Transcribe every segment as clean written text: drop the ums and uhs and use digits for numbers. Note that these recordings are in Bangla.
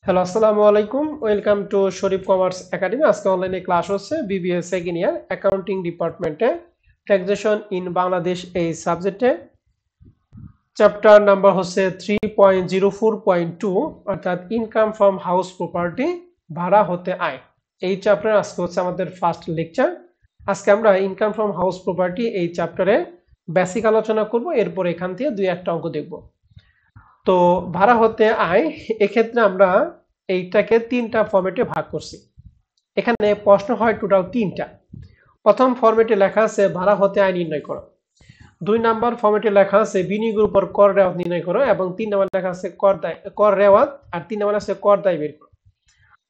হ্যালো, আসসালামু আলাইকুম। Welcome to Sharif commerce academy. আজকে অনলাইনে ক্লাস হচ্ছে বিবিএ সেকেন্ড ইয়ার অ্যাকাউন্টিং ডিপার্টমেন্টে ট্যাক্সেশন ইন বাংলাদেশ এই সাবজেক্টে চ্যাপ্টার নাম্বার হচ্ছে 3.04.2 অর্থাৎ ইনকাম ফ্রম হাউস প্রপার্টি, ভাড়া হতে আয়। এই চ্যাপ্টার আজকে হচ্ছে আমাদের ফার্স্ট লেকচার। আজকে আমরা ইনকাম ফ্রম হাউস প্রপার্টি এই চ্যাপ্টারে বেসিক আলোচনা করব, এরপর এখান থেকে দুই একটা অঙ্ক দেখব। তো ভাড়া হতে আয়, এক্ষেত্রে আমরা এইটাকে তিনটা ফরম্যাটে ভাগ করছি। এখানে প্রশ্ন হয় টোটাল তিনটা। প্রথম ফরম্যাটে লেখা আছে ভাড়া হতে আয় নির্ণয় করো, 2 নাম্বার ফরম্যাটে লেখা আছে বিনিয়োগের উপর কর রেওয়াত নির্ণয় করো, এবং 3 নাম্বার লেখা আছে কর রেওয়াত, আর 3 নাম্বার আছে কর দায় বের করো।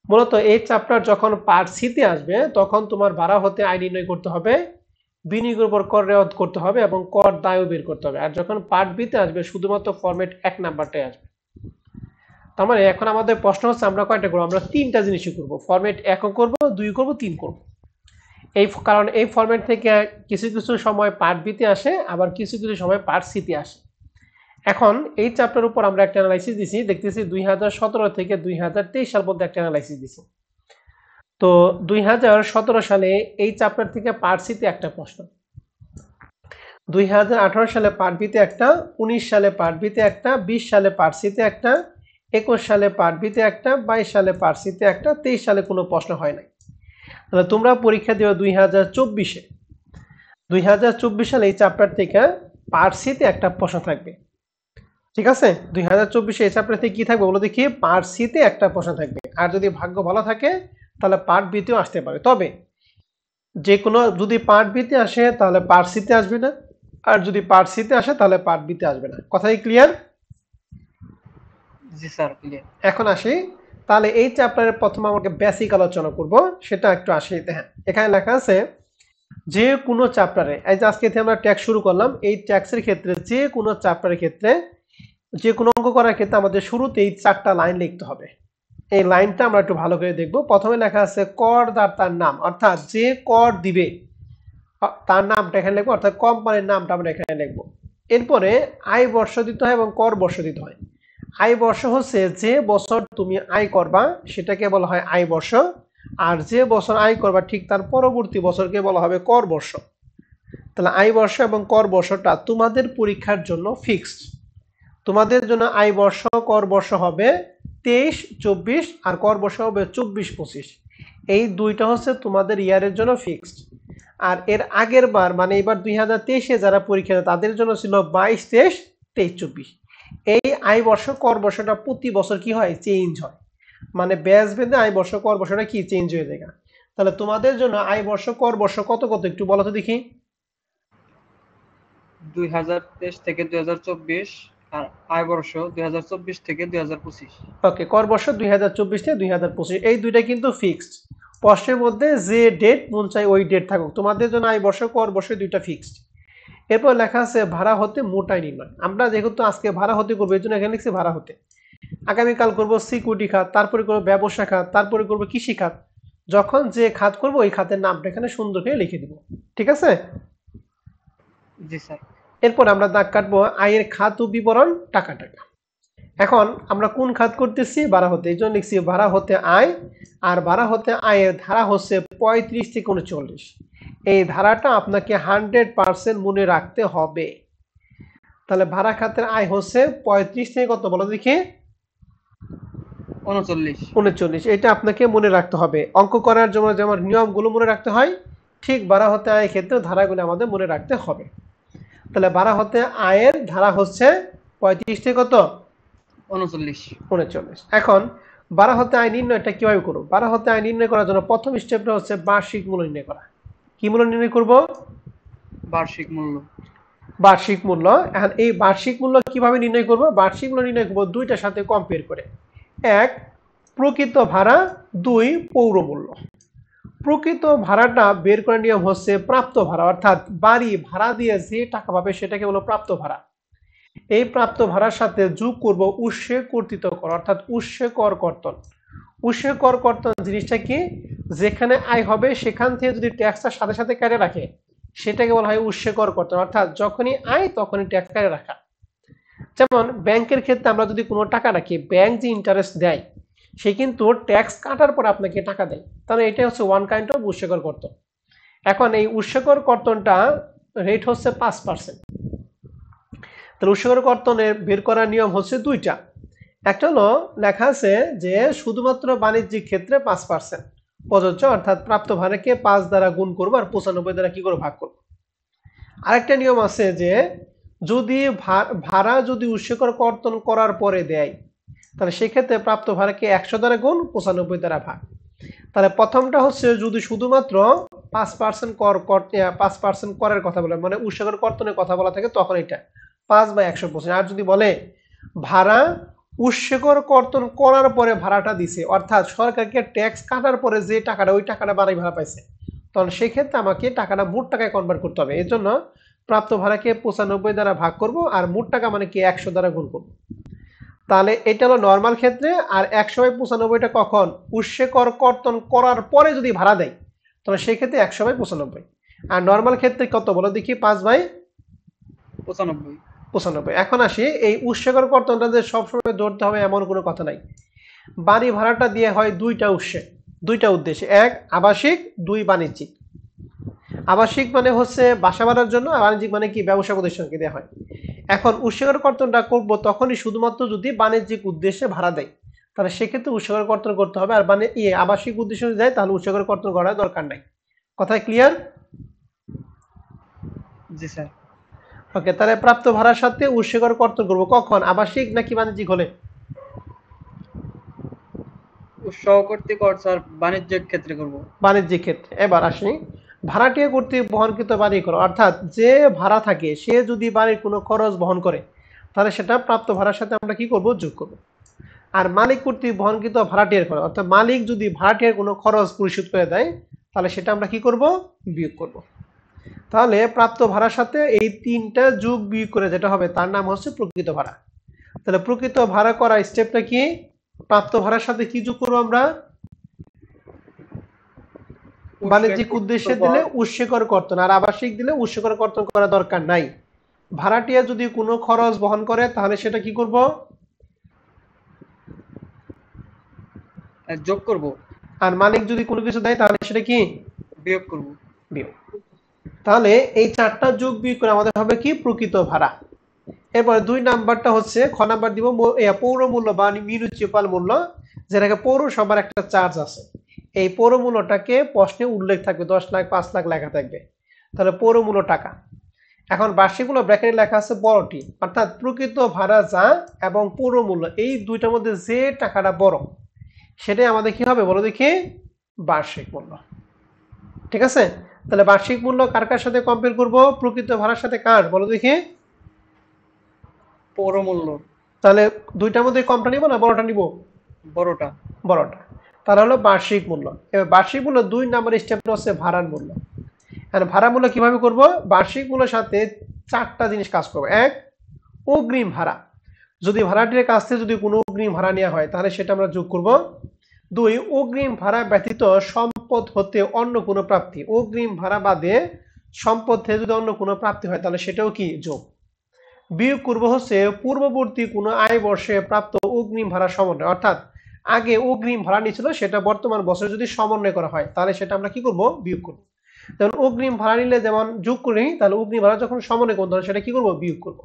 মূলত এই চ্যাপ্টার যখন পার্ট সিতে আসবে তখন তোমার ভাড়া হতে আয় নির্ণয় করতে হবে, বিনিয়োগের উপর কর রেওয়াত করতে হবে এবং কর দায়ও বের করতে হবে। আর যখন পার্ট বিতে আসবে শুধুমাত্র ফরম্যাট 1 নাম্বারটাই আসবে। তার মানে এখন আমাদের প্রশ্ন হচ্ছে আমরা কয়টা করবো? আমরা তিনটা জিনিসই করব। ফরম্যাট 1 করব, 2 করব, 3 করব। কারণ এই ফরম্যাট থেকে কিছু কিছু সময় পার্ট বিতে আসে, আবার কিছু কিছু সময় পার্ট সিতে আসে। এখন এই চ্যাপ্টার উপর আমরা একটা অ্যানালাইসিস দিছি, দেখতেছি 2017 থেকে 2023 সাল পর্যন্ত একটা অ্যানালাইসিস দিছি। তো 2017 সালে এই চ্যাপ্টার থেকে পার্ট সিতে একটা প্রশ্ন, 2018 সালে পার্ট বিতে একটা, 19 সালে পার্ট বিতে একটা, 20 সালে পার্ট সিতে একটা, 21 সালে পার্ট বিতে একটা, 22 সালে পার্ট সিতে একটা, 23 সালে কোনো প্রশ্ন হয় নাই। তাহলে তোমরা পরীক্ষা দিও 2024-এ। 2024 সালে এই চ্যাপ্টার থেকে পার্ট সিতে একটা প্রশ্ন থাকবে। ঠিক আছে, 2024-এ এই চ্যাপ্টার থেকে কি থাকবে বলো দেখি? পার্ট সিতে একটা প্রশ্ন থাকবে। আর যদি ভাগ্য ভালো থাকে তাহলে পার্ট বিতেও আসতে পারে। তবে যে কোনো যদি পার্ট বিতে আসে তাহলে পার্ট সিতে আসবে না, আর যদি পার্ট সিতে আসে তাহলে পার্ট বিতে আসবে না। কথাই ক্লিয়ার? জি স্যার, ক্লিয়ার। এখন আসি, তাহলে এই চ্যাপ্টারের প্রথমে আমাকে বেসিক আলোচনা করব, সেটা একটু আসি। হ্যাঁ, এখানে লেখা আছে যে কোনো চ্যাপ্টারে, এই যে আজকে থেকে আমরা ট্যাক্স শুরু করলাম, এই ট্যাক্সের ক্ষেত্রে যে কোনো চ্যাপ্টারের ক্ষেত্রে যে কোনো অঙ্ক করার ক্ষেত্রে আমাদের শুরুতেই 4টা লাইন লিখতে হবে। এই লাইনটা আমরা একটু ভালো করে দেখব। প্রথমে লেখা আছে করদাতার নাম, অর্থাৎ যে কর দিবে তার নামটা এখানে লিখবো, অর্থাৎ কোম্পানির নামটা আমরা এখানে লিখবো। এরপরে আয় বর্ষ দিতে হয় এবং কর বর্ষ দিতে হয়। আয় বর্ষ হচ্ছে যে বছর তুমি আয় করবা সেটাকে বলা হয় আয় বর্ষ, আর যে বছর আয় করবা ঠিক তার পরবর্তী বছরকে বলা হবে কর বর্ষ। তাহলে আয় বর্ষ এবং কর বর্ষটা তোমাদের পরীক্ষার জন্য ফিক্সড। তোমাদের জন্য আয় বর্ষ কর বর্ষ হবে 23-24, আর কর বর্ষ হবে 24-25। এই দুইটা হচ্ছে তোমাদের ইয়ারের জন্য ফিক্সড। আর এর আগের বার মানে এবার 2023-এ যারা পরীক্ষা দেয় তাদের জন্য ছিল 22-23, 23-24। এই আয় বর্ষ কর বর্ষটা প্রতি বছর কি হয়? চেঞ্জ হয়। মানে ব্যাচ ভেদে আয় বর্ষ কর বর্ষটা কি চেঞ্জ হয়ে যায়। তাহলে তোমাদের জন্য আয় বর্ষ কর বর্ষ কত কত একটু বলো তো দেখি। 2023 থেকে 2024, আর আয় বর্ষ 2024 থেকে 2025। ওকে, কর বর্ষ 2024 থেকে 2025, এই দুইটা কিন্তু ফিক্সড। প্রশ্নের মধ্যে যে ডেট মন চাই ওই ডেট থাকুক, তোমাদের জন্য আয় বর্ষ কর বর্ষ দুইটা ফিক্সড। এরপর লেখা আছে ভাড়া হতে মোট আয় নির্ণয়। আমরা যেহেতু আজকে ভাড়া হতে করবো এই জন্য এখানে লিখছি ভাড়া হতে। আগামীকাল করব সিকিউরিটি খাত, তারপরে করবো ব্যবসা খাত, তারপরে করবো কৃষি খাত। যখন যে খাত করবো ওই খাতের নামটা এখানে সুন্দর করে লিখে দিব। ঠিক আছে? জি স্যার। এরপর আমরা দাগ কাটবো আয়ের খাত ও বিবরণ, টাকা টাকা। এখন আমরা কোন খাত করতেছি? ভাড়া হতে, এই জন্য লিখছি ভাড়া হতে আয়। আর ভাড়া হতে আয়ের ধারা হচ্ছে 35 থেকে 39। এই ধারাটা আপনাকে 100% মনে রাখতে হবে। তাহলে ভাড়া খাতের আয় হচ্ছে 35 থেকে কত বলো দেখি? 39। 39। এটা আপনাকে মনে রাখতে হবে। অঙ্ক করার জন্য যেমন নিয়মগুলো মনে রাখতে হয়, ঠিক ভাড়া হতে আয়ের ক্ষেত্রে ধারাগুলো আমাদের মনে রাখতে হবে। তাহলে ভাড়া হতে আয়ের ধারা হচ্ছে 35 থেকে কত? 39। 39। এখন ভাড়া হতে আয় নির্ণয়টা কিভাবে করবো? ভাড়া হতে আয় নির্ণয় করার জন্য প্রথম স্টেপটা হচ্ছে বার্ষিক মূল্য নির্ণয় করা। কি মূল্য নির্ণয় করব? বার্ষিক মূল্য। বার্ষিক মূল্য। এখন এই বার্ষিক মূল্য কিভাবে নির্ণয় করব? বার্ষিক মূল্য নির্ণয় করব দুইটার সাথে কম্পেয়ার করে। এক, প্রকৃত ভাড়া, 2, পৌর মূল্য। প্রকৃত ভাড়াটা বের করার নিয়ম হচ্ছে প্রাপ্ত ভাড়া, অর্থাৎ বাড়ি ভাড়া দিয়ে যে টাকা পাবে সেটাকে বলো প্রাপ্ত ভাড়া। এই প্রাপ্ত ভাড়ার সাথে যোগ করব উৎসে কর্তৃত কর, অর্থাৎ উৎসে কর কর্তন। উৎসে কর কর্তন জিনিসটা কি? যেখানে আয় হবে সেখান থেকে যদি ট্যাক্সটার সাথে সাথে কেটে রাখে সেটাকে বলা হয় উৎসে কর কর্তন, অর্থাৎ যখনই আয় তখনই ট্যাক্স কেটে রাখা। যেমন ব্যাংকের ক্ষেত্রে আমরা যদি কোনো টাকা রাখি, ব্যাংক যে ইন্টারেস্ট দেয় সে কিন্তু ট্যাক্স কাটার পর আপনাকে টাকা দেয়। তাহলে এটা হচ্ছে ওয়ান কাইন্ড অফ উৎসকর কর্তন। এখন এই উৎসকর কর্তনটা রেট হচ্ছে 5%। তাহলে উৎসকর কর্তনের বের করার নিয়ম হচ্ছে দুইটা। একটা হলো লেখা আছে যে শুধুমাত্র বাণিজ্যিক ক্ষেত্রে 5% প্রযোজ্য, অর্থাৎ প্রাপ্ত ভাড়াকে 5 দ্বারা গুণ করবো আর 95 দ্বারা কি করে ভাগ করবো। আরেকটা নিয়ম আছে যে যদি ভাড়া যদি উৎসকর কর্তন করার পরে দেয় তাহলে সেক্ষেত্রে প্রাপ্ত ভাড়াকে 100 দ্বারা গুণ 95 দ্বারা ভাগ। তাহলে প্রথমটা হচ্ছে যদি শুধুমাত্র 5% কর 5% করের কথা বলে, মানে উৎসকর কর্তনের কথা বলা থাকে, তখন এটা 5/100%। আর যদি বলে ভাড়া উৎসকর কর্তন করার পরে ভাড়াটা দিছে, অর্থাৎ সরকারকে ট্যাক্স কাটার পরে যে টাকাটা ওই টাকাটা বাড়াই ভাড়া পাইছে, তখন সেক্ষেত্রে আমাকে টাকাটা মোট টাকায় কনভার্ট করতে হবে। এর জন্য প্রাপ্ত ভাড়াকে 95 দ্বারা ভাগ করব আর মোট টাকা মানে কি 100 দ্বারা গুণ করব। তাহলে এটা হলো নর্মাল ক্ষেত্রে। আর 100/95টা কখন? উৎসকর কর্তন করার পরে যদি ভাড়া দেয় তাহলে সেক্ষেত্রে 100/95। আর নর্মাল ক্ষেত্রে কত বলো দেখি? 5/95। এখন আসি এই উৎসকর কর্তনটা যে সবসময় ধরতে হবে এমন কোনো কথা নাই। বাড়ি ভাড়াটা দিয়ে হয় দুইটা উদ্দেশ্যে, এক আবাসিক, দুই বাণিজ্যিক। আবাসিক মানে হচ্ছে বাসা ভাড়ার জন্য, আর বাণিজ্যিক মানে কি ব্যবসা প্রতিষ্ঠানকে দেওয়া হয়। এখন উৎসকর কর্তনটা করব তখনই শুধুমাত্র যদি বাণিজ্যিক উদ্দেশ্যে ভাড়া দেয়, তাহলে সেক্ষেত্রে উৎসকর কর্তন করতে হবে। আর আবাসিক উদ্দেশ্যে যদি দেয় তাহলে উৎসকর কর্তন করার দরকার নাই। কথায় ক্লিয়ার? জি স্যার। ওকে, তাহলে প্রাপ্ত ভাড়ার সাথে উৎসকর কর্তন করব কখন? আবাসিক নাকি বাণিজ্যিক হলে? উৎসব কর্তৃক স্যার বাণিজ্যিক ক্ষেত্রে করব। বাণিজ্যিক ক্ষেত্রে। এবার আসি ভাড়াটিয়া কর্তৃক বহনকৃত বাড়ি করো, অর্থাৎ যে ভাড়া থাকে সে যদি বাড়ির কোনো খরচ বহন করে তাহলে সেটা প্রাপ্ত ভাড়ার সাথে আমরা কি করব? যোগ করব। আর মালিক কর্তৃক বহনকৃত ভাড়াটিয়ার খরচ, অর্থাৎ মালিক যদি ভাড়াটিয়ার কোনো খরচ পরিশোধ করে দেয় তাহলে সেটা আমরা কি করব? বিয়োগ করব। তাহলে প্রাপ্ত ভাড়ার সাথে এই তিনটা যোগ বিয়োগ করে যেটা হবে তার নাম হচ্ছে প্রকৃত ভাড়া। তাহলে প্রকৃত ভাড়া করা স্টেপটা কি? প্রাপ্ত ভাড়ার সাথে কি যোগ করবো আমরা? বাণিজ্যিক উদ্দেশ্যে দিলে উৎসকর কর্তন, আর আবাসিক দিলে উৎসকর কর্তন করা দরকার নাই। ভাড়াটিয়া যদি কোনো খরচ বহন করে তাহলে সেটা কি করব? যোগ করব। আর মালিক যদি কোনো কিছু দেয় তাহলে সেটা কি? বিয়োগ করব। বিয়োগ। তাহলে এই চারটা যোগ বিয়োগ করে আমাদের হবে কি? প্রকৃত ভাড়া। এরপরে 2 নাম্বারটা হচ্ছে খ নাম্বার দিব পৌর মূল্য বা মিউনিসিপাল মূল্য, যেটাকে পৌরসভার একটা চার্জ আছে। এই পৌর মূল্যটাকে প্রশ্নে উল্লেখ থাকবে, 10 লাখ 5 লাখ লেখা থাকবে। তাহলে পৌর মূল্য টাকা। এখন বার্ষিক মূল্য ব্র্যাকেটে লেখা আছে বড়টি, অর্থাৎ প্রকৃত ভাড়া যা এবং পৌর মূল্য এই দুইটার মধ্যে যে টাকাটা বড় সেটাই আমাদের কি হবে বলো দেখি? বার্ষিক মূল্য। ঠিক আছে? তাহলে বার্ষিক মূল্য কার কার সাথে কম্পেয়ার করব? প্রকৃত ভাড়ার সাথে কার বলো দেখি? পৌর মূল্য। তাহলে দুইটার মধ্যে কমটা নিব না বড়টা নিব? বড়টা। তাহলে হলো বার্ষিক মূল্য। এবার বার্ষিক মূল্য 2 নাম্বার স্টেপটা হচ্ছে ভাড়ার মূল্য। আর ভাড়া মূল্য কিভাবে করব? বার্ষিক মূল্যের সাথে চারটা জিনিস কাজ করবে। এক, অগ্রিম ভাড়া। যদি ভাড়াটির কাছ থেকে যদি কোনো অগ্রিম ভাড়া নেওয়া হয় তাহলে সেটা আমরা যোগ করব। 2, অগ্রিম ভাড়া ব্যতীত সম্পদ হতে অন্য কোনো প্রাপ্তি। অগ্রিম ভাড়া বাদে সম্পদ থেকে যদি অন্য কোনো প্রাপ্তি হয় তাহলে সেটাও কি? যোগ। বিয়োগ করব হচ্ছে পূর্ববর্তী কোনো আয় বর্ষে প্রাপ্ত অগ্রিম ভাড়া সমন্বয়, অর্থাৎ আগে অগ্রিম ভাড়া নিয়েছিল সেটা বর্তমান বছরে যদি সমন্বয় করা হয় তাহলে সেটা আমরা কি করব? বিয়োগ করব। যেমন অগ্রিম ভাড়া নিলে যেমন যোগ করি, তাহলে অগ্রিম ভাড়া যখন সমন্বয় করবো সেটা কি করব? বিয়োগ করব।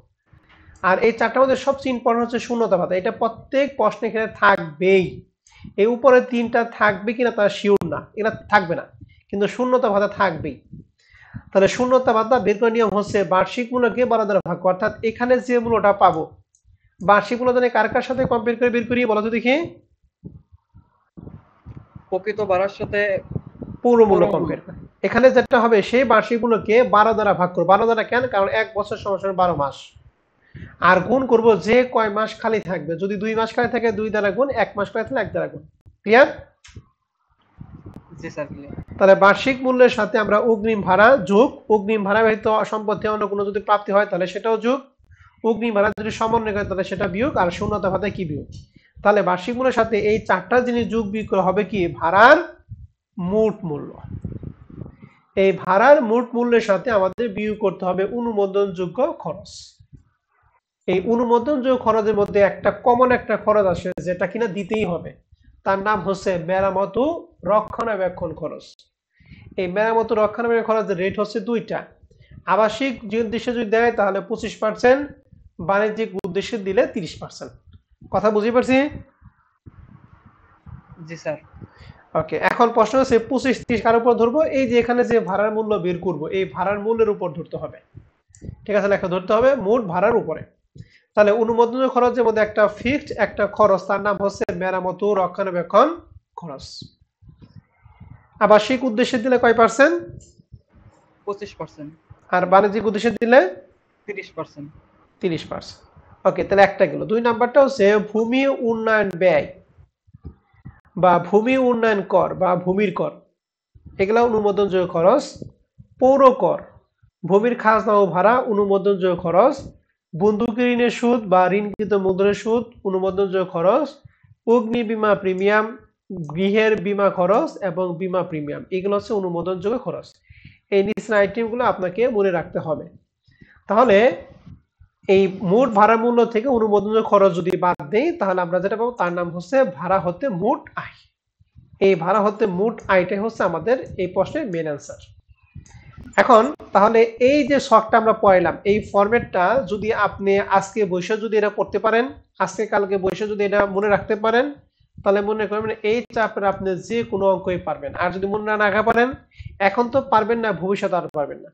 আর এই চারটার মধ্যে সবচেয়ে ইম্পর্টেন্ট হচ্ছে শূন্যতা ভাতা। এটা প্রত্যেক প্রশ্নে এখানে থাকবেই। এই উপরে তিনটা থাকবে কিনা তার শিওর না, এটা থাকবে না, কিন্তু শূন্যতা ভাতা থাকবেই। তাহলে শূন্যতা ভাতা বের করার নিয়ম হচ্ছে বার্ষিক মূল্যকে 12 দ্বারা ভাগ, অর্থাৎ এখানে যে মূল্যটা পাবো বার্ষিক মূল্য জানি কার কার সাথে কম্পেয়ার করে বের করি বলো তো দেখি? প্রকৃত ভাড়ার সাথে পৌর মূল্য কম্পেয়ার করে। এখানে যেটা হবে সেই বার্ষিক মূল্যকে 12 দ্বারা ভাগ করব। 12 দ্বারা কেন? কারণ এক বছর সমান 12 মাস। আর গুণ করব যে কয় মাস খালি থাকবে। যদি 2 মাস খালি থাকে 2 দ্বারা গুণ, 1 মাস খালি থাকলে 1 দ্বারা গুণ। ক্লিয়ার? জি স্যার ক্লিয়ার। তাহলে বার্ষিক মূল্যের সাথে আমরা অগ্রিম ভাড়া যোগ, অগ্রিম ভাড়া ব্যতীত সম্পত্তি অন্য কোনো যদি প্রাপ্তি হয় তাহলে সেটাও যোগ, অগ্রিম ভাড়া যদি সমন্বয় করে তাহলে সেটা বিয়োগ, আর শূন্যতা ভাতা কি? বিয়োগ। তাহলে বার্ষিক মূল্যের সাথে এই চারটা জিনিস যোগ বিয়োগ করে হবে কি? ভাড়ার মোট মূল্য। এই ভাড়ার মোট মূল্যের সাথে আমাদের বিয়োগ করতে হবে অনুমোদনযোগ্য খরচ। এই অনুমোদনযোগ্য খরচের মধ্যে একটা কমন একটা খরচ আসে যেটা কিনা দিতেই হবে, তার নাম হচ্ছে মেরামত ও রক্ষণাবেক্ষণ খরচ। এই মেরামত ও রক্ষণাবেক্ষণ খরচের রেট হচ্ছে দুইটা। আবাসিক উদ্দেশ্যে যদি দেয় তাহলে 25%, বাণিজ্যিক উদ্দেশ্যে দিলে 30%। কথা বুঝতে পারছি? জি স্যার। ওকে, এখন প্রশ্ন হচ্ছে 25-30 কার উপর ধরবো? এই যে এখানে যে ভাড়ার মূল্য বের করব, এই ভাড়ার মূল্যের উপর ধরতে হবে। ঠিক আছে, লেখা ধরতে হবে মোট ভাড়ার উপরে। তাহলে অনুমোদন খরচের মধ্যে একটা ফিক্সড একটা খরচ, তার নাম হচ্ছে মেরামত ও রক্ষণাবেক্ষণ খরচ। আবাসিক উদ্দেশ্যে দিলে কয় পার্সেন্ট? 25%। আর বাণিজ্যিক উদ্দেশ্যে দিলে 30%। 30%। ওকে, তাহলে একটা গেল। 2 নাম্বারটা হচ্ছে ভূমি উন্নয়ন ব্যয় বা ভূমি উন্নয়ন কর বা ভূমির কর, এগুলা অনুমোদনযোগ্য খরচ। পৌর কর, ভূমির খাজনা ও ভাড়া অনুমোদনযোগ্য খরচ। বন্ধকি ঋণের সুদ বা ঋণকৃত মূলধনের সুদ অনুমোদনযোগ্য খরচ। অগ্নি বীমা প্রিমিয়াম, গৃহের বীমা খরচ এবং বীমা প্রিমিয়াম, এগুলো হচ্ছে অনুমোদনযোগ্য খরচ। এই নিচের আইটেমগুলো আপনাকে মনে রাখতে হবে। তাহলে এই মোট ভাড়া মূল্য থেকে অনুমোদনযোগ্য খরচ যদি বাদ দেই তাহলে আমরা যেটা পাবো তার নাম হচ্ছে ভাড়া হতে মোট আয়। এই ভাড়া হতে মোট আয়টাই হচ্ছে আমাদের এই প্রশ্নের মেন অ্যান্সার। এখন তাহলে এই যে শখটা আমরা পড়াইলাম, এই ফরম্যাটটা যদি আপনি আজকে বসে যদি এটা পড়তে পারেন, আজকে কালকে বসে যদি এটা মনে রাখতে পারেন, তাহলে মনে করবেন এই চাপের আপনি যে কোনো অঙ্কই পারবেন। আর যদি মনে না রাখা পারেন, এখন তো পারবেন না, ভবিষ্যতে আর পারবেন না,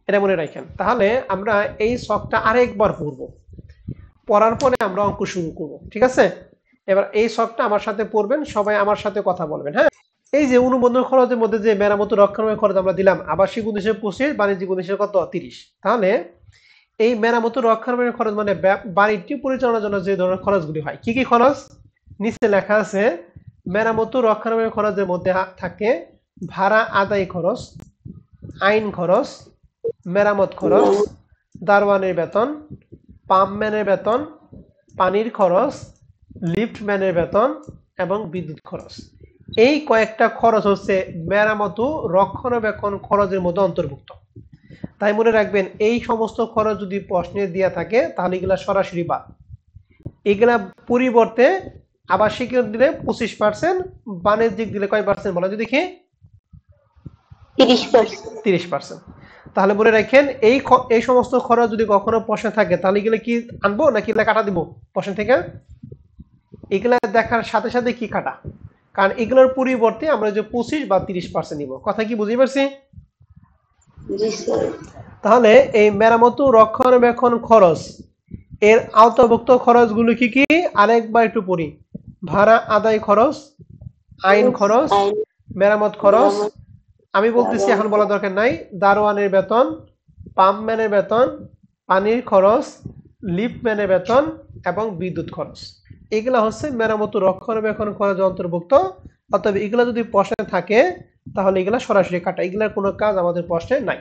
এটা মনে রাখেন। তাহলে আমরা এই শখটা আরেকবার পড়বো, পড়ার পরে আমরা অঙ্ক শুরু করব, ঠিক আছে? এবার এই শখটা আমার সাথে পড়বেন, সবাই আমার সাথে কথা বলবেন, হ্যাঁ? এই যে অনুবন্ধন খরচের মধ্যে যে মেরামত রক্ষণাবেক্ষণ খরচ আমরা দিলাম, আবাসিক উদ্দেশ্যে 25, বাণিজ্যিক উদ্দেশ্যে কত? 30। তাহলে এই মেরামত রক্ষণাবেক্ষণ খরচ মানে বাড়িটি পরিচালনার জন্য যে ধরনের খরচগুলি হয়, কি কি খরচ? নিচে লেখা আছে। মেরামত রক্ষণাবেক্ষণ খরচের মধ্যে থাকে ভাড়া আদায় খরচ, আইন খরচ, মেরামত খরচ, দারোয়ানের বেতন, পাম্পম্যানের বেতন, পানির খরচ, লিফটম্যানের বেতন এবং বিদ্যুৎ খরচ। এই কয়েকটা খরচ হচ্ছে মেরামত ও রক্ষণাবেক্ষণ খরচের মধ্যে অন্তর্ভুক্ত। তাই মনে রাখবেন, এই সমস্ত খরচ যদি প্রশ্নে দেওয়া থাকে তাহলে এগুলা সরাসরি বাদ। এগুলা পরিবর্তে আবাসিক দিলে 25%, বাণিজ্যিক দিলে কয় পার্সেন্ট বলা যদি দেখি? 30%। তাহলে মনে রাখেন এই সমস্ত খরচ যদি কখনো প্রশ্নে থাকে তাহলে এগুলো কি আনবো নাকি কাটা দিব প্রশ্ন থেকে? এগুলা দেখার সাথে সাথে কি কাটা, কারণ এগুলোর পরিবর্তে আমরা যে 25 বা 30% নিব। কথা কি বুঝতে পারছি? তাহলে এই মেরামত রক্ষণাবেক্ষণ খরচ এর আওতাভুক্ত খরচগুলো কি কি আরেকবার একটু পড়ি। ভাড়া আদায় খরচ, আইন খরচ, মেরামত খরচ, আমি বলতেছি এখন বলা দরকার নাই, দারোয়ানের বেতন, পাম্পম্যানের বেতন, পানির খরচ, লিফটম্যানের বেতন এবং বিদ্যুৎ খরচ। এগুলা হচ্ছে মেরামত রক্ষণাবেক্ষণ খরচ অন্তর্ভুক্ত। অতএব এগুলা যদি প্রশ্নে থাকে তাহলে এগুলা সরাসরি কাটা, এগুলার কোনো কাজ আমাদের প্রশ্নে নাই।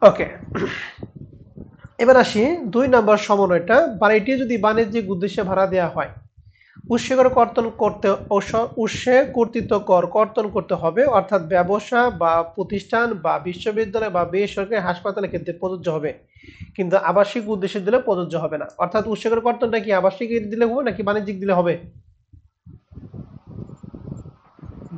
ওকে, এবার আসি 2 নম্বর সমন্বয়টা। বাড়িটি যদি বাণিজ্যিক উদ্দেশ্যে ভাড়া দেওয়া হয়, উৎসে কর্তৃত্ব কর কর্তন করতে হবে, অর্থাৎ ব্যবসা বা প্রতিষ্ঠান বা বিশ্ববিদ্যালয় বা বেসরকারি হাসপাতালের ক্ষেত্রে প্রযোজ্য হবে, কিন্তু আবাসিক উদ্দেশ্যে দিলে প্রযোজ্য হবে না। অর্থাৎ উৎসে কর্তনটা কি আবাসিক দিলে হবে নাকি বাণিজ্যিক দিলে হবে?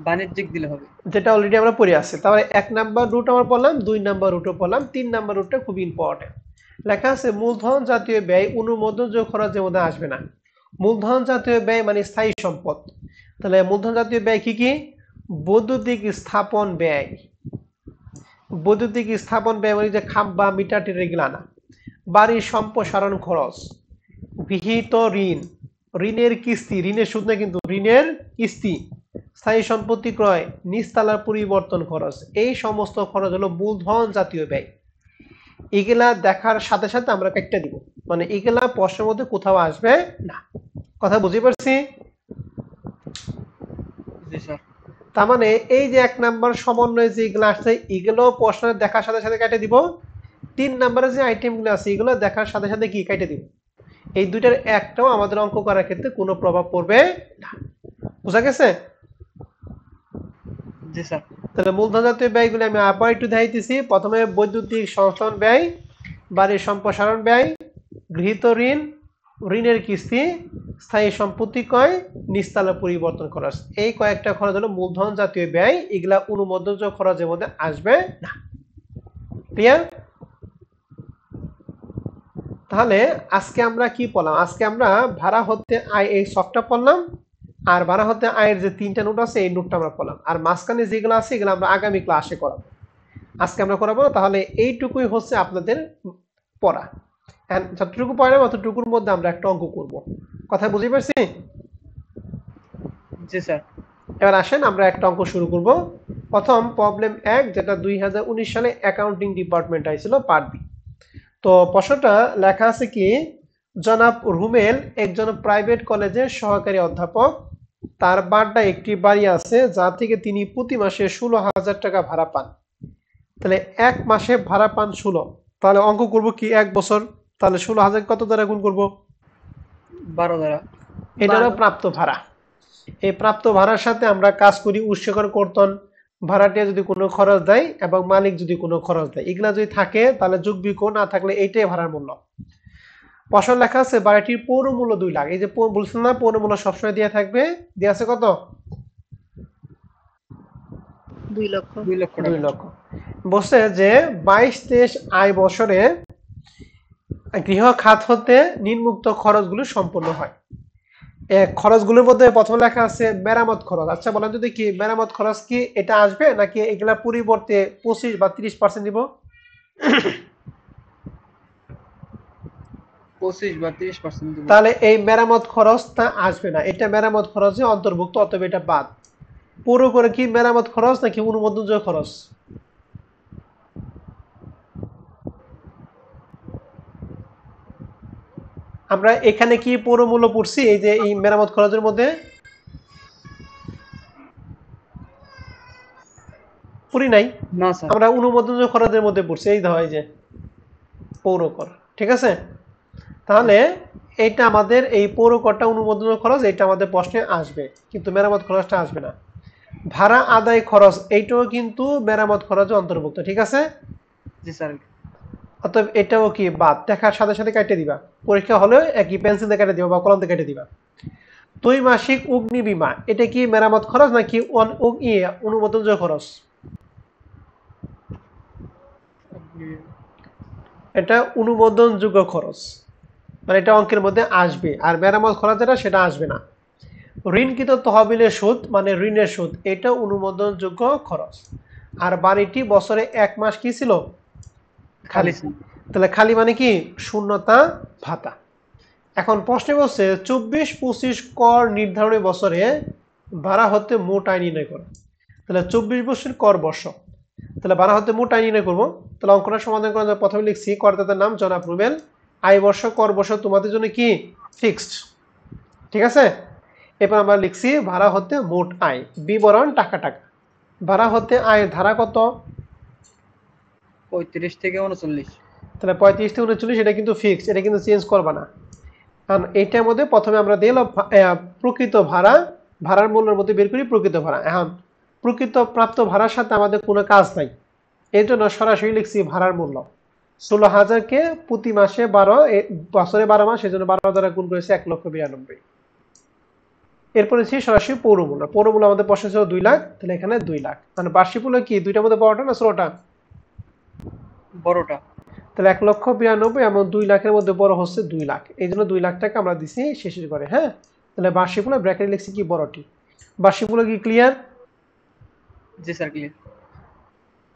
বাণিজ্যিক দিলে হবে, যেটা অলরেডি আমরা পড়ে আসছি। তাহলে 1 নাম্বার রুট আমরা পড়লাম, 2 নাম্বার রুটও পড়লাম, 3 নাম্বার রুটটা খুব ইম্পর্টেন্ট। লেখা আছে মূলধন জাতীয় ব্যয় অনুমোদনযোগ্য খরচের মধ্যে আসবে না। মূলধন জাতীয় ব্যয় মানে স্থায়ী সম্পদ। তাহলে মূলধন জাতীয় ব্যয় কি কি? বৈদ্যুতিক স্থাপন ব্যয়। বৈদ্যুতিক স্থাপন ব্যয় মানে যে খাম্বা মিটার টিটার এগুলো না। বাড়ির সম্প্রসারণ খরচ, গৃহীত ঋণ, ঋণের কিস্তি, ঋণের সুদ না কিন্তু, ঋণের কিস্তি, স্থায়ী সম্পত্তি ক্রয়, নিচতলার পরিবর্তন খরচ, এই সমস্ত খরচ হলো মূলধন জাতীয় ব্যয়। এগুলা দেখার সাথে সাথে আমরা কেটে দিব, মানে এগুলা প্রশ্নের মধ্যে কোথাও আসবে না। কথা বুঝতে পারছি? জি স্যার। তার মানে এই যে 1 নাম্বার সমন্বয় যে এগুলো আসছে এগুলো প্রশ্নের দেখার সাথে সাথে কেটে দিব। 3 নাম্বারে যে আইটেমগুলো আছে এগুলো দেখার সাথে সাথে কি কেটে দিব। এই দুইটার একটাও আমাদের অঙ্ক করার ক্ষেত্রে কোনো প্রভাব পড়বে না। বুঝা গেছে? জি স্যার। তাহলে মূলধন জাতীয় ব্যয়গুলো আমি আবার একটু দেখাইতেছি। প্রথমে বৈদ্যুতিক সংস্থান ব্যয়, বাড়ির সম্প্রসারণ ব্যয়, গৃহীত ঋণ, ঋণের কিস্তি, স্থায়ী সম্পত্তি ক্রয়, নিস্তালা পরিবর্তন খরচ। এই কয়েকটা খরচ হলো মূলধন জাতীয় ব্যয়, এগুলা অনুমোদনযোগ্য খরচের মধ্যে আসবে না। ক্লিয়ার? তাহলে আজকে আমরা কি পড়লাম? আজকে আমরা ভাড়া হতে আয় এই সফটটা পড়লাম, আর ভাড়া হতে আয়ের যে 3টা নোট আছে এই নোটটা আমরা পড়লাম, আর মাঝখানে যেগুলো আছে এগুলো আমরা আগামী ক্লাসে করাবো, আজকে আমরা করাবো। তাহলে এইটুকুই হচ্ছে আপনাদের পড়া। যতটুকু পড়লাম অতটুকুর মধ্যে আমরা একটা অঙ্ক করব। কথা বুঝতে পারছি? জি স্যার। এবার আসেন আমরা একটা অঙ্ক শুরু করব। প্রথম প্রবলেম 1, যেটা 2019 সালে অ্যাকাউন্টিং ডিপার্টমেন্ট আইছিল, পার্ট বি। তো প্রশ্নটা লেখা আছে কি, জনাব রুমেল একজন প্রাইভেট কলেজের সহকারী অধ্যাপক। তার বাড্ডা একটি বাড়ি আছে যা থেকে তিনি প্রতি মাসে 16,000 টাকা ভাড়া পান। তাহলে এক মাসে ভাড়া পান 16, তাহলে অঙ্ক করব কি 1 বছর, তাহলে 16,000 কত দ্বারা গুণ করব? 12 দ্বারা। এটা হলো প্রাপ্ত ভাড়া। এই প্রাপ্ত ভাড়ার সাথে আমরা কাজ করি উৎসকর কর্তন, ভাড়াটিয়া যদি কোনো খরচ দেয় এবং মালিক যদি কোনো খরচ দেয়, এগুলা যদি থাকে তাহলে যোগ বিয়োগ, না থাকলে এইটাই ভাড়ার মূল্য। প্রশ্ন লেখা আছে বাড়িটির পৌর মূল্য 2 লাখ। এই যে বলছিলাম না পৌর মূল্য সবসময় দেওয়া থাকবে, দেওয়া আছে কত? 2 লক্ষ। 2 লক্ষ দুই টাকা। লক্ষ। বলছে যে 22-23 আয় বছরে গৃহ খাত হতে নিম্নোক্ত খরচগুলো সম্পন্ন হয়। খরচগুলোর মধ্যে প্রথম লেখা আছে মেরামত খরচ। আচ্ছা বলেন যদি কি মেরামত খরচ কি এটা আসবে, নাকি এগুলা পরিবর্তে 25 বা 30% দিব? 25 বা 30% দিব। তাহলে এই মেরামত খরচটা আসবে না, এটা মেরামত খরচে অন্তর্ভুক্ত, অতএব এটা বাদ। পুরো করে কি মেরামত খরচ নাকি অনুমোদনযোগ্য খরচ? আমরা এখানে কি পুরো মূল্য পড়ছি এই যে এই মেরামত খরচের মধ্যে? পড়ি নাই, না স্যার। আমরা অনুমোদনযোগ্য খরচের মধ্যে পড়ছি। এই ধর এই যে পৌর কর, ঠিক আছে? তাহলে এইটা আমাদের এই পৌর করটা অনুমোদনযোগ্য খরচ, এটা আমাদের প্রশ্নে আসবে, কিন্তু মেরামত খরচটা আসবে না। ভাড়া আদায় খরচ এইটাও কিন্তু মেরামত খরচে অন্তর্ভুক্ত, ঠিক আছে? জি স্যার। অতএব এটাও কি বাদ, দেখার সাথে সাথে কেটে দিবা, পরীক্ষা হলেও একই পেন্সিল দিয়ে কেটে দিবা বা কলম দিয়ে কেটে দিবা। ত্রৈমাসিক অগ্নি বীমা এটা কি মেরামত খরচ নাকি অনুমোদনযোগ্য খরচ? এটা অনুমোদনযোগ্য খরচ, মানে এটা অঙ্কের মধ্যে আসবে, আর মেরামত খরচ যেটা সেটা আসবে না। ঋণকৃত তহবিলের সুদ মানে ঋণের সুদ, এটা অনুমোদনযোগ্য খরচ। আর বাড়িটি বছরে 1 মাস কি ছিল? খালি। তাহলে খালি মানে কি শূন্যতা ভাতা। এখন প্রশ্নে বলছে 24-25 কর নির্ধারণী বছরে ভাড়া হতে মোট আয় নির্ণয় করো। তাহলে 24 বছর কর বর্ষ, তাহলে ভাড়া হতে মোট আয় নির্ণয় করবো। তাহলে অঙ্কটা সমাধান করার জন্য প্রথমে লিখছি করদাতার নাম জনাব রুবেল, আয় বর্ষ কর বর্ষ তোমাদের জন্য কি ফিক্সড, ঠিক আছে? এরপর আমরা লিখছি ভাড়া হতে মোট আয়, বিবরণ টাকা টাকা। ভাড়া হতে আয়ের ধারা কত? 35 থেকে 39। তাহলে 35 থেকে 39, এটা কিন্তু ফিক্সড, এটা কিন্তু চেঞ্জ করবা না। কারণ এইটার মধ্যে প্রথমে আমরা দিলাম প্রকৃত ভাড়া, ভাড়ার মূল্যের মধ্যে বের করি প্রকৃত ভাড়া। এখন প্রকৃত প্রাপ্ত ভাড়ার সাথে আমাদের কোনো কাজ নাই, এই জন্য সরাসরি লিখছি ভাড়ার মূল্য 16,000-কে প্রতি মাসে 12, বছরে 12 মাস, এই জন্য 12 দ্বারা গুণ করেছে 1,92,000। এরপরে সরাসরি পৌরমূল্য। পৌরমূল্য আমাদের প্রশ্ন ছিল 2 লাখ, তাহলে এখানে 2 লাখ। মানে বার্ষিক মূল্য কি দুইটার মধ্যে বড়টা না ছোটটা? বড়টা। তাহলে 1,92,000 এবং 2 লাখের মধ্যে বড় হচ্ছে 2 লাখ, এই জন্য 2 লাখ টাকা আমরা দিছি শেষের করে। হ্যাঁ, তাহলে বার্ষিক মূল্য ব্র্যাকেটে লিখছি কি বড়টি। বার্ষিক মূল্য কি ক্লিয়ার? জি স্যার ক্লিয়ার।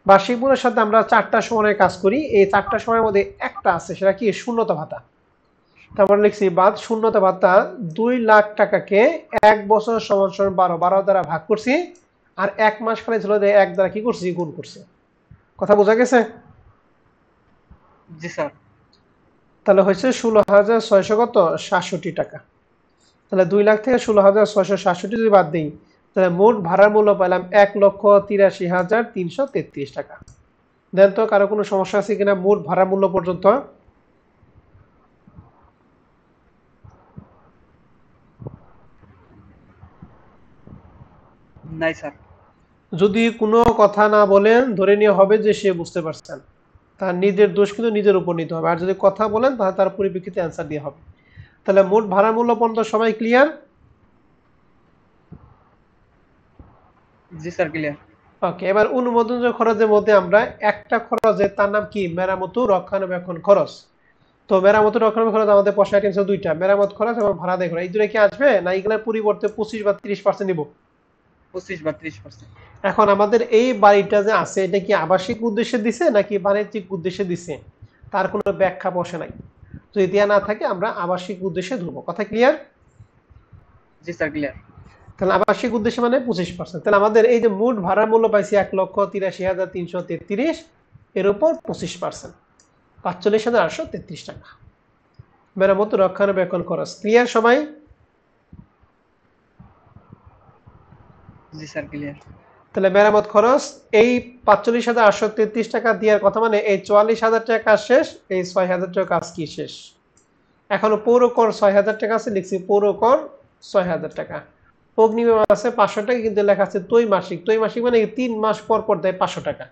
বার্ষিক মূল্যের সাথে আমরা 4টা সময়ের কাজ করি, এই 4টা সময়ের মধ্যে একটা আছে, সেটা কি শূন্যতা ভাতা। তারপর লিখছি বাদ শূন্যতা ভাতা 2 লাখ টাকাকে 1 বছর সমান সমান 12 দ্বারা ভাগ করছি, আর 1 মাস খালি ছিল যে 1 দ্বারা কি করছি গুণ করছি। কথা বোঝা গেছে? জি স্যার। তাহলে হয়েছে 16,600 কত 67 টাকা। তাহলে 2 লাখ থেকে 16,667 যদি বাদ দিই, তাহলে মোট ভাড়ার মূল্য পেলাম 1,83,333 টাকা। দেন তো কারো কোনো সমস্যা আছে কিনা মোট ভাড়ার মূল্য পর্যন্ত? নাই স্যার। যদি কোনো কথা না বলেন ধরে নিয়ে হবে যে সে বুঝতে পারছেন, তার নিজের দোষ কিন্তু নিজের উপর নিতে হবে, আর যদি কথা বলেন তাহলে তার পরিপ্রেক্ষিতে অ্যান্সার দিয়ে হবে। তাহলে মোট ভাড়া মূল্য পর্যন্ত সবাই ক্লিয়ার? জি স্যার, ক্লিয়ার। ওকে, এবার অনুমোদন খরচের মধ্যে আমরা একটা খরচের তার নাম কি, মেরামত ও রক্ষণাবেক্ষণ খরচ। তো মেরামত ও রক্ষণাবেক্ষণ খরচ আমাদের প্রশ্ন আইটেম ছিল দুইটা, মেরামত খরচ এবং ভাড়া দেয় খরচ। এই দুটো কি আসবে, না এগুলোর পরিবর্তে 25 বা 30% নিব? 25 বা 30%। এখন আমাদের এই বাড়িটা যে আছে এটা কি আবাসিক উদ্দেশ্যে দিছে নাকি বাণিজ্যিক উদ্দেশ্যে দিছে, তার কোনো ব্যাখ্যা বসে নাই। যদি দেয়া না থাকে আমরা আবাসিক উদ্দেশ্যে ধরবো। কথা ক্লিয়ার? জি স্যার, ক্লিয়ার। তাহলে আবাসিক উদ্দেশ্যে মানে 25%। তাহলে আমাদের এই যে মোট ভাড়া মূল্য পাইছি 1,83,333, এর উপর 25%, 45,833 টাকা মেরামত ও রক্ষণাবেক্ষণ খরচ। ক্লিয়ার সবাই? জি স্যার, ক্লিয়ার। তাহলে মেরামত খরচ এই 45,833 টাকা দেওয়ার কথা, মানে এই 44,000 টাকা কাজ শেষ, এই 6,000 টাকা কাজ কি শেষ। এখনো পৌর কর 6,000 টাকা আছে, লিখছি পৌর কর 6,000 টাকা। অগ্নি বিমা আছে 500 টাকা, কিন্তু লেখা আছে ত্রৈমাসিক। ত্রৈমাসিক মানে 3 মাস পর পর দেয় 500 টাকা।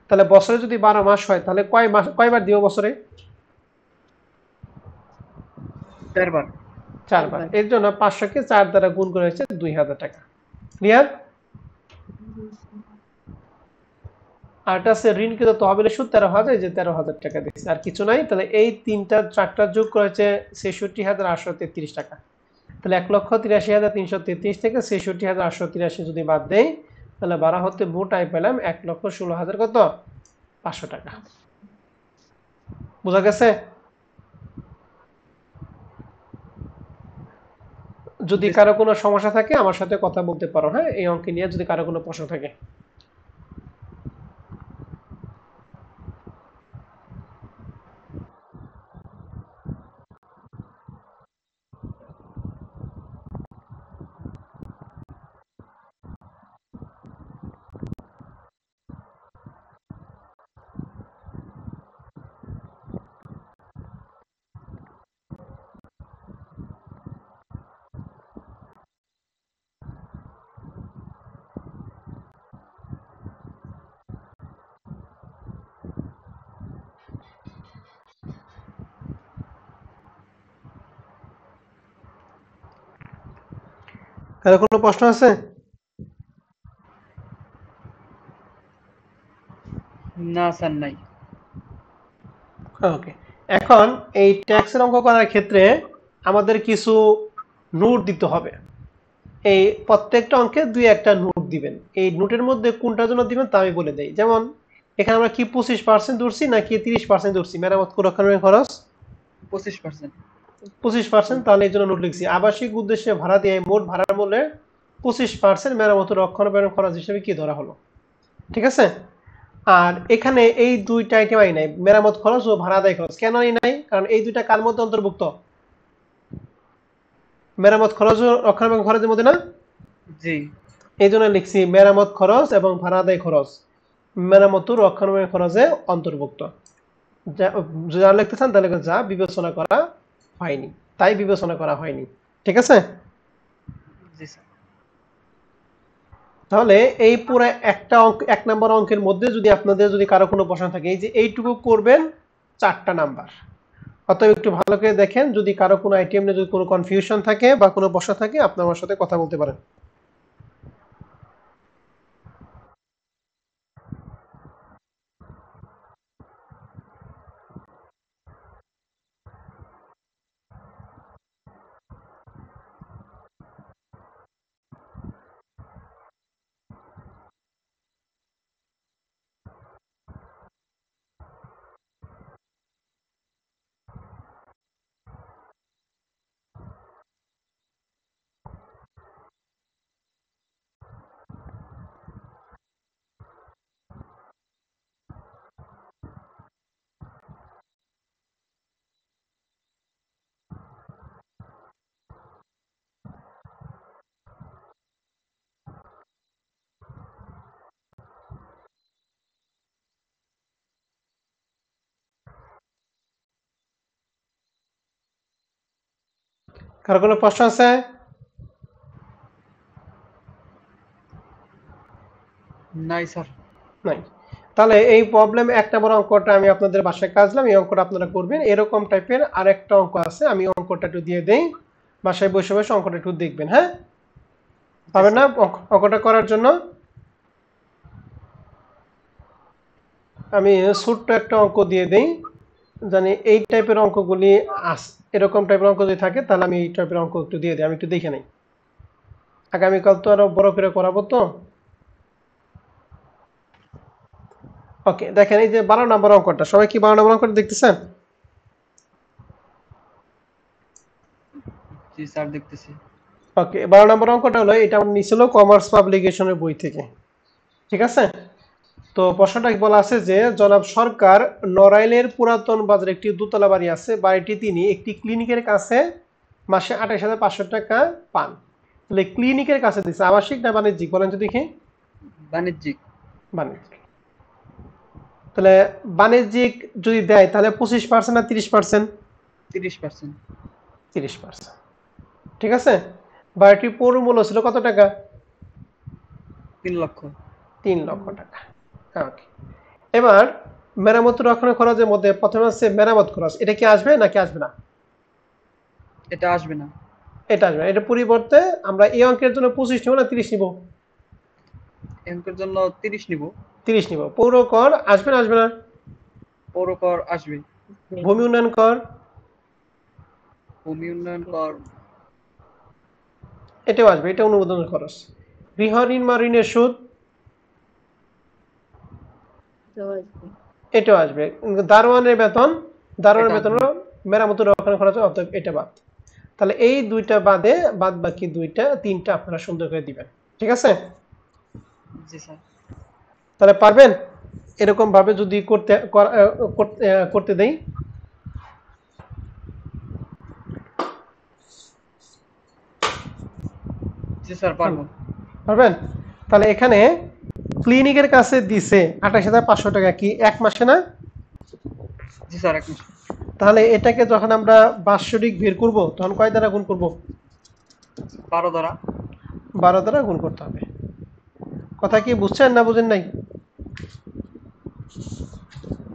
তাহলে বছরে যদি 12 মাস হয় তাহলে কয় মাস, কয়বার দিব বছরে? 4 বার। 4 বার। এর জন্য 500 কে 4 দ্বারা গুণ করে হচ্ছে 2,000 টাকা। ক্লিয়ার? আর এটা আছে ঋণকৃত তহবিলের সুদ 13,000, যে 13,000 টাকা দিচ্ছে, আর কিছু নাই। তাহলে এই চারটা যোগ করেছে 66,833 টাকা। তাহলে 1,83,333 থেকে 66,833 যদি বাদ দেই, তাহলে বাড়া হতে মোট আয় পেলাম 1,16,000 কত 500 টাকা। বোঝা গেছে? যদি জি কারো স্যার। কোনো সমস্যা থাকে আমার সাথে কথা বলতে পারো, হ্যাঁ, এই অঙ্কে নিয়ে যদি কারো কোনো প্রশ্ন থাকে। কারো কোনো প্রশ্ন আছে? না স্যার, নাই। ওকে, এখন এই ট্যাক্সের অঙ্ক করার ক্ষেত্রে আমাদের কিছু নোট দিতে হবে। এই প্রত্যেকটা অঙ্কে 2-1টা নোট দিবেন। এই নোটের মধ্যে কোনটার জন্য দিবেন তা আমি বলে দেই। যেমন এখানে আমরা কি 25% ধরছি নাকি 30% ধরছি মেরামত রক্ষণাবেক্ষণ খরচ? 25%। 25%। তাহলে এই জন্য নোট লিখছি, আবাসিক উদ্দেশ্যে ভাড়া দিয়ে মোট ভাড়ার মূল্যে 25% মেরামত রক্ষণাবেক্ষণ খরচ হিসেবে কি ধরা হলো। ঠিক আছে? আর এখানে এই দুইটা আইটেম আই নাই, মেরামত খরচ ও ভাড়া আদায় খরচ। কেন আই নাই? কারণ এই দুইটা কার মধ্যে অন্তর্ভুক্ত? মেরামত খরচ ও রক্ষণাবেক্ষণ খরচের মধ্যে না? জি। এই জন্য লিখছি মেরামত খরচ এবং ভাড়া আদায় খরচ মেরামত ও রক্ষণাবেক্ষণ খরচে অন্তর্ভুক্ত। যা লিখতে চান তাহলে যা বিবেচনা করা হয়নি, তাই বিবেচনা করা হয়নি। ঠিক আছে? জি স্যার। তাহলে এই পুরো একটা অঙ্ক, 1 নম্বর অঙ্কের মধ্যে যদি আপনাদের যদি কারো কোনো প্রশ্ন থাকে, এই যে এইটুকু করবেন 4টা নাম্বার। অতএব একটু ভালো করে দেখেন, যদি কারো কোনো আইটেম নিয়ে যদি কোনো কনফিউশন থাকে বা কোনো প্রশ্ন থাকে আপনি আমার সাথে কথা বলতে পারেন। কারো কোনো প্রশ্ন আছে? নাই স্যার। নাই। তাহলে এই প্রবলেম 1 নম্বর অঙ্কটা আমি আপনাদের বাসায় কাজলাম, এই অঙ্কটা আপনারা করবেন। এরকম টাইপের আরেকটা অঙ্ক আছে, আমি অঙ্কটা একটু দিয়ে দেই, বাসায় বসে বসে অঙ্কটা একটু দেখবেন। হ্যাঁ, পাবেন না অঙ্কটা করার জন্য? আমি ছোট্ট একটা অঙ্ক দিয়ে দেই, জানি এই টাইপের অঙ্কগুলি এরকম টাইপের অঙ্ক যদি থাকে তাহলে আমি এই টাইপের অঙ্ক একটু দিয়ে দিই। আমি একটু দেখে নেই, আগামীকাল তো আরো বড় করে করাবো তো। ওকে, দেখেন এই যে 12 নম্বর অঙ্কটা, সবাই কি 12 নম্বর অঙ্কটা দেখতেছেন? জি স্যার দেখতেছি। ওকে, 12 নম্বর অঙ্কটা হলো, এটা আমার নিছিল কমার্স পাবলিকেশনের বই থেকে। ঠিক আছে, তো প্রশ্নটা বলা আছে যে জনাব সরকার নড়াইলের পুরাতন বাজারে একটি দোতলা বাড়ি আছে, বাড়িটি তিনি একটি ক্লিনিকের কাছে মাসে 28,500 টাকা পান। তাহলে ক্লিনিকের কাছে দিচ্ছে, আবাসিক না বাণিজ্যিক বলেন তো দেখি? বাণিজ্যিক। বাণিজ্যিক। তাহলে বাণিজ্যিক যদি দেয় তাহলে 25% না 30%? 30%। 30%। ঠিক আছে, বাড়িটির পৌর মূল্য ছিল কত টাকা? 3 লক্ষ। 3 লক্ষ টাকা। ওকে, এবার মেরামত রক্ষণের খরচের মধ্যে প্রথমে আছে মেরামত খরচ, এটা কি আসবে নাকি আসবে না? এটা আসবে না। এটা আসবে না। এটা পরিবর্তে আমরা এই অঙ্কের জন্য 25 নিব না 30 নিব? অঙ্কের জন্য 30 নিব। 30 নিব। পৌর কর আসবে না আসবে না? পৌর কর আসবে। ভূমি উন্নয়ন কর? ভূমি উন্নয়ন কর এটাও আসবে, এটা অনুমোদনের খরচ। গৃহ ঋণ বা ঋণের সুদ? এটাও আসবে। দারোয়ানের বেতন? দারোয়ানের এটা বেতন আসবে হলো না। মেরামত রক্ষণের খরচ, অর্থাৎ এটা বাদ। তাহলে এই দুইটা বাদে বাদ বাকি তিনটা আপনারা সুন্দর করে দিবেন। ঠিক আছে, জি স্যার। তাহলে পারবেন এরকম ভাবে যদি করতে দেই? জি স্যার পারবো। পারবেন? তাহলে এখানে ক্লিনিকের কাছে দিছে 28,500 টাকা, কি 1 মাসে না? জি স্যার 1 মাস। তাহলে এটাকে যখন আমরা বাৎসরিক বের করব তখন কয় দ্বারা গুণ করব? 12 দ্বারা। 12 দ্বারা গুণ করতে হবে। কথা কি বুঝছেন না বুঝেন নাই?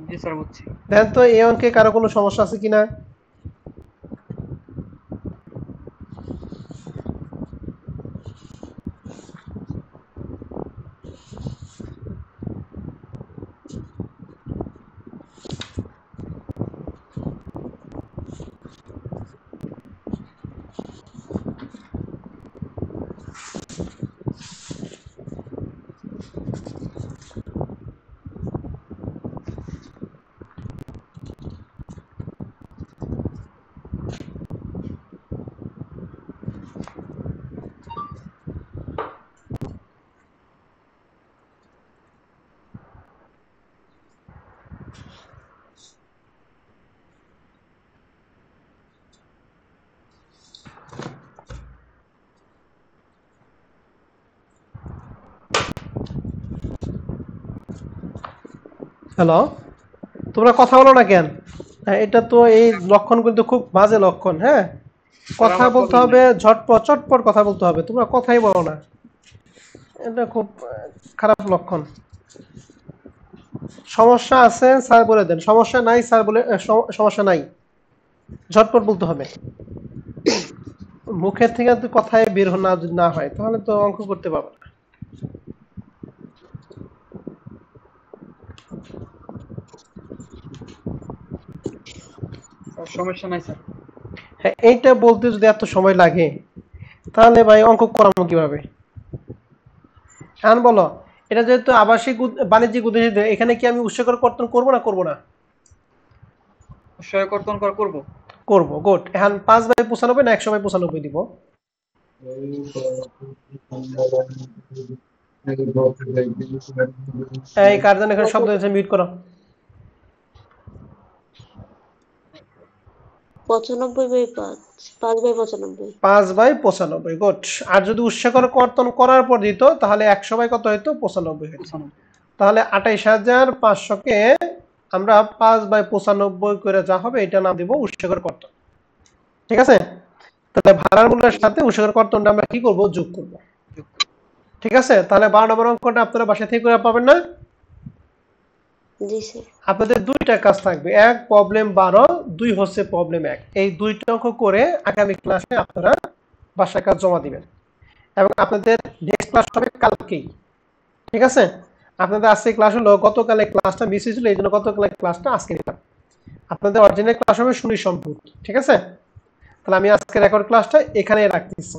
জি স্যার বুঝছি। দেখেন তো এই অঙ্কে কারো কোনো সমস্যা আছে কিনা? হ্যালো, তোমরা কথা বলো না কেন? এটা তো এই লক্ষণ কিন্তু খুব বাজে লক্ষণ। হ্যাঁ, স্যার কথা আমার বলতে প্রবলেম হবে, নাই। ঝটপট চটপট কথা বলতে হবে, তোমরা কথাই বলো না, এটা খুব খারাপ লক্ষণ। সমস্যা আছে স্যার বলে দেন, সমস্যা নাই স্যার বলে সমস্যা নাই, ঝটপট বলতে হবে। মুখের থেকে যদি কথায় বের না হয় তাহলে তো অঙ্ক করতে পারবো না। স্যার সমস্যা নাই স্যার। হ্যাঁ, এইটা বলতে যদি এত সময় লাগে তাহলে ভাই অঙ্ক করাবো কিভাবে? এখন বলো, এটা যেহেতু আবাসিক বাণিজ্যিক উদ্দেশ্যে, এখানে কি আমি উৎসকর কর্তন করবো না করবো না? সহায় কর্তন কর করব। করবো, গুড। এখন 5/95 না 100/95 দিব? এই কার্জন এখানে শব্দ হচ্ছে, মিউট করো। 95/5, 5/95। 5/95, গুড। আর যদি উৎসকর কর্তন করার পর দিত তাহলে 100/95 হইতো। 95। তাহলে 28,500-কে আমরা 5/95 করে যা হবে এটা নাম দিব উৎসকর কর্তন। ঠিক আছে, তাহলে ভাড়ার মূল্যের সাথে উৎসকর কর্তনটা আমরা কি করব? যোগ করব। ঠিক আছে, তাহলে 12 নম্বর অঙ্কটা আপনারা বাসা থেকে করে পাবেন না? জি স্যার। আপনাদের দুইটা কাজ থাকবে, এক প্রবলেম 12, দুই হচ্ছে প্রবলেম 1। এই দুইটা অঙ্ক করে আগামী ক্লাসে আপনারা বাসায় কাজ জমা দিবেন এবং আপনাদের নেক্সট ক্লাস হবে কালকেই। ঠিক আছে, আপনাদের আজকে ক্লাস হলো, গতকালে ক্লাসটা মিস হয়েছিল, এই জন্য গতকালে ক্লাসটা আজকে নিলাম। আপনাদের অরিজিনাল ক্লাস হবে শনি সম্পূর্ণ। ঠিক আছে, তাহলে আমি আজকে রেকর্ড ক্লাসটা এখানেই রাখতেছি।